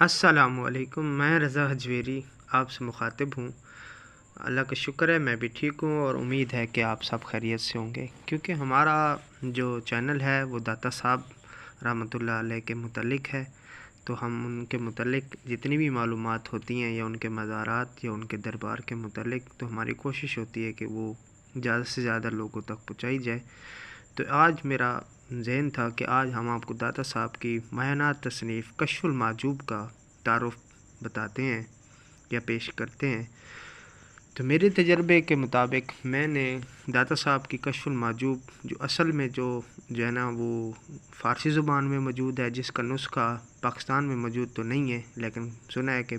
अस्सलामुअलैकुम। मैं रज़ा हजवेरी आपसे मुखातिब हूँ। अल्लाह का शुक्र है मैं भी ठीक हूँ और उम्मीद है कि आप सब खैरियत से होंगे, क्योंकि हमारा जो चैनल है वो दाता साहब रहमतुल्लाह अलैह के मुतल्लिक़ है। तो हम उनके मुतल्लिक़ जितनी भी मालूमात होती हैं या उनके मज़ारात या उनके दरबार के मुतल्लिक़, तो हमारी कोशिश होती है कि वो ज़्यादा से ज़्यादा लोगों तक पहुँचाई जाए। तो आज मेरा ज़हन था कि आज हम आपको दाता साहब की मायनात तसनीफ़ कश्फुल माजूब का तारुफ़ बताते हैं या पेश करते हैं। तो मेरे तजर्बे के मुताबिक मैंने दाता साहब की कश्फुल माजूब जो असल में जो है ना वो फ़ारसी ज़ुबान में मौजूद है, जिसका नुस्खा पाकिस्तान में मौजूद तो नहीं है, लेकिन सुना है कि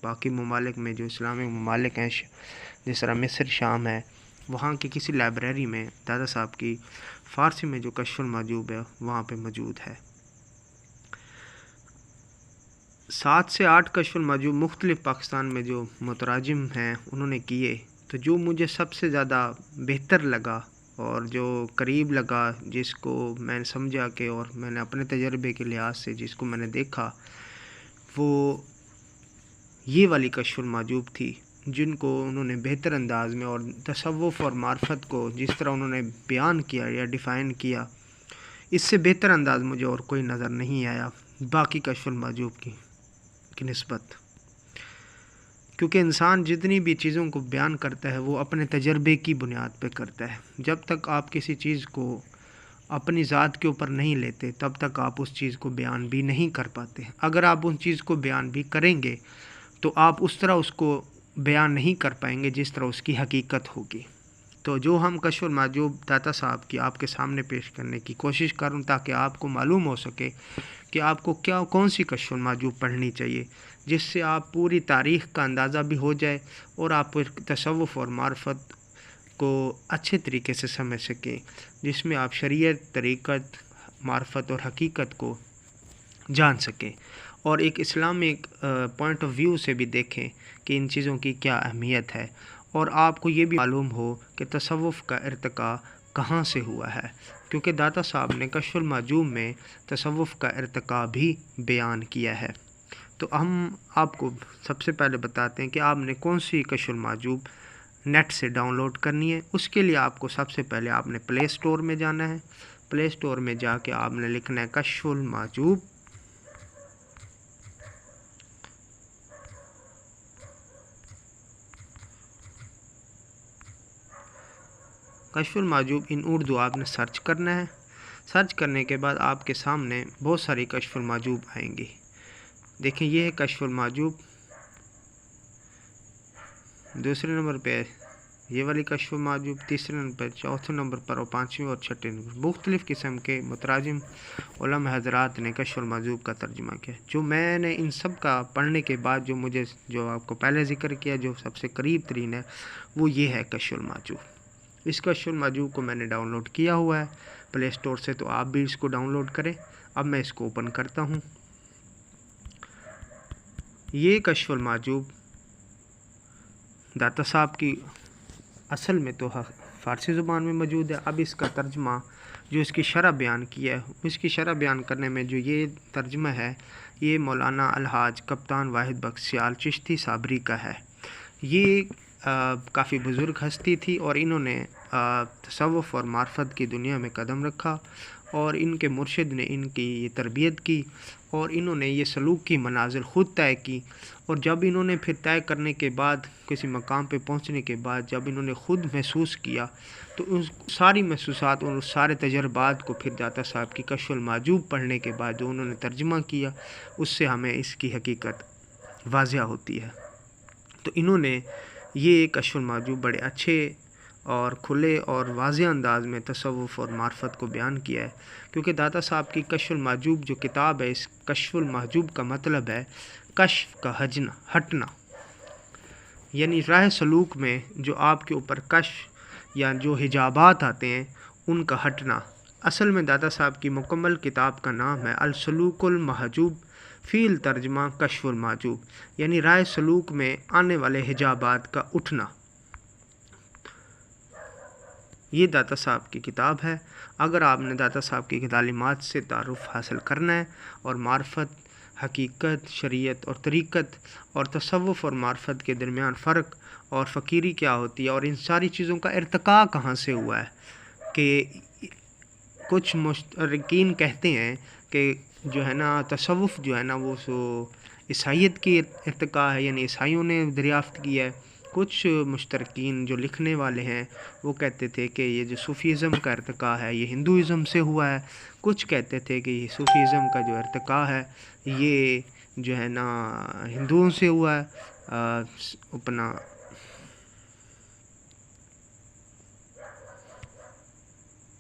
बाकी ममालिक में जो इस्लामिक ममालिक हैं जिस तरह मिस्र, शाम है, वहाँ की किसी लाइब्रेरी में दादा साहब की फ़ारसी में जो कश्फुल माजूब है वहाँ पे मौजूद है। 7 से 8 कश्फुल माजूब मुख्तलिफ़ पाकिस्तान में जो मुतराजिम हैं उन्होंने किए। तो जो मुझे सबसे ज़्यादा बेहतर लगा और जो करीब लगा, जिसको मैंने समझा कि और मैंने अपने तजर्बे के लिहाज से जिसको मैंने देखा, वो ये वाली कश्फुल माजूब थी, जिनको उन्होंने बेहतर अंदाज़ में और तसव्वुफ़ और मार्फत को जिस तरह उन्होंने बयान किया या डिफ़ाइन किया, इससे बेहतर अंदाज़ मुझे और कोई नज़र नहीं आया बाकी कश्फुल माजूब की निस्बत। क्योंकि इंसान जितनी भी चीज़ों को बयान करता है वो अपने तजर्बे की बुनियाद पे करता है। जब तक आप किसी चीज़ को अपनी ज़ात के ऊपर नहीं लेते तब तक आप उस चीज़ को बयान भी नहीं कर पाते। अगर आप उन चीज़ को बयान भी करेंगे तो आप उस तरह उसको बयान नहीं कर पाएंगे जिस तरह उसकी हकीकत होगी। तो जो हम कश्फुल माजूब दाता साहब की आपके सामने पेश करने की कोशिश करूं, ताकि आपको मालूम हो सके कि आपको कौन सी कश्फुल माजूब पढ़नी चाहिए, जिससे आप पूरी तारीख़ का अंदाज़ा भी हो जाए और आप तसव्वुफ़ और मार्फत को अच्छे तरीके से समझ सकें, जिसमें आप शरीयत, तरीक़त, मार्फत और हकीकत को जान सकें और एक इस्लामिक पॉइंट ऑफ व्यू से भी देखें कि इन चीज़ों की क्या अहमियत है, और आपको ये भी मालूम हो कि तसव्वुफ़ का इर्तिक़ा कहाँ से हुआ है, क्योंकि दाता साहब ने कश्फुल माजूब में तसव्वुफ़ का इर्तिक़ा भी बयान किया है। तो हम आपको सबसे पहले बताते हैं कि आपने कौन सी कश्फुल माजूब नेट से डाउनलोड करनी है। उसके लिए आपको सबसे पहले आपने प्ले स्टोर में जाना है। प्ले स्टोर में जाके आपने लिखना है कश्फुल माजूब। कश्फुल माजूब इन उर्दू आपने सर्च करना है। सर्च करने के बाद आपके सामने बहुत सारी कश्फुल माजूब आएंगी। देखें, ये है कश्फुल माजूब। दूसरे नंबर पे ये वाली कश्फुल माजूब, तीसरे नंबर पर, चौथे नंबर पर और पाँचवें और छठे नंबर मुख्तलिफ़ किस्म के मुतराजिम उलमा हज़रात ने कश्फुल माजूब का तर्जुमा किया। जो मैंने इन सब का पढ़ने के बाद जो आपको पहले ज़िक्र किया, जो सबसे करीब तरीन है, वो ये है कश्फुल माजूब। इस कश्फुल माजूब को मैंने डाउनलोड किया हुआ है प्ले स्टोर से, तो आप भी इसको डाउनलोड करें। अब मैं इसको ओपन करता हूँ। ये कश्फुल माजूब दाता साहब की असल में तो फ़ारसी ज़ुबान में मौजूद है। अब इसका तर्जुमा जो इसकी शरह बयान किया है, इसकी शरह बयान करने में जो ये तर्जुमा है, ये मौलाना अलहाज कप्तान वाहिद बख्श सियाल चिश्ती साबरी का है। ये काफ़ी बुज़ुर्ग हस्ती थी और इन्होंने तसव्वुफ़ और मार्फत की दुनिया में कदम रखा और इनके मुर्शिद ने इनकी ये तरबियत की और इन्होंने ये सलूक की मनाजिल ख़ुद तय की। और जब इन्होंने फिर तय करने के बाद, किसी मकाम पे पहुंचने के बाद, जब इन्होंने ख़ुद महसूस किया, तो उस सारी महसूसात और उस सारे तजर्बात को फिर दाता साहब की कश्फुल माजूब पढ़ने के बाद जो उन्होंने तर्जुमा किया, उससे हमें इसकी हकीकत वाज़िया होती है। तो इन्होंने ये कश्फुल माजूब बड़े अच्छे और खुले और वाज़िह अंदाज़ में तसव्वुफ़ और मार्फत को बयान किया है। क्योंकि दाता साहब की कश्फुल माजूब जो किताब है, इस कश्फुल माजूब का मतलब है कश्फ का हटना, यानी राह सलूक में जो आपके ऊपर कश्फ या जो हिजाबात आते हैं उनका हटना। असल में दाता साहब की मुकम्मल किताब का नाम है अल-सलूकुल महजूब फ़ील तर्जमा कश्फुल माजूब, यानी राह सलूक में आने वाले हिजाबात का उठना। ये दाता साहब की किताब है। अगर आपने दाता साहब की तालीमात से तारुफ़ हासिल करना है और मार्फत, حقیقت، شریعت اور طریقت، اور تصوف اور معرفت کے درمیان فرق، اور فقیری کیا ہوتی ہے، اور ان ساری چیزوں کا ارتقاء کہاں سے ہوا ہے کہ کچھ مشرکین کہتے ہیں کہ جو ہے نا تصوف جو ہے نا وہ عیسائیت کی ارتقاء ہے، یعنی عیسائیوں نے دریافت کی ہے۔ کچھ مشترکین جو لکھنے والے ہیں وہ کہتے تھے کہ یہ جو صوفیزم کا ارتقاء ہے یہ ہندوازم سے ہوا ہے۔ کچھ کہتے تھے کہ یہ صوفیزم کا جو ارتقاء ہے یہ جو ہے نا ہندوؤں سے ہوا ہے، اپنا